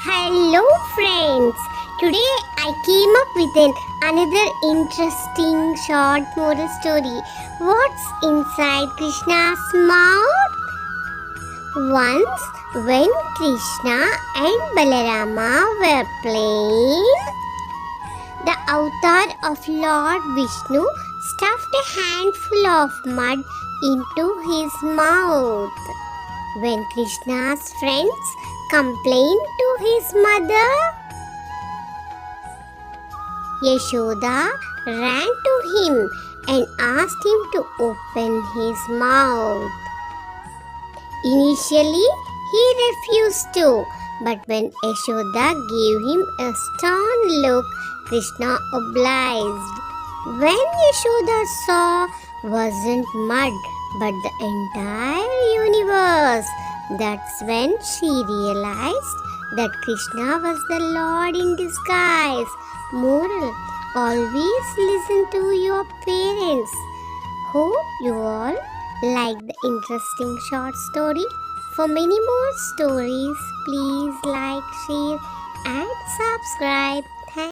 Hello friends. Today I came up with another interesting short moral story. What's inside Krishna's mouth? Once when Krishna and Balarama were playing, the avatar of Lord Vishnu stuffed a handful of mud into his mouth. When Krishna's friends complained to his mother, Yashoda ran to him and asked him to open his mouth. Initially, he refused to, but when Yashoda gave him a stern look, Krishna obliged. When Yashoda saw wasn't mud but the entire universe, that's when she realized that Krishna was the Lord in disguise. Moral: always listen to your parents. Hope you all like the interesting short story. For many more stories, please like, share, and subscribe.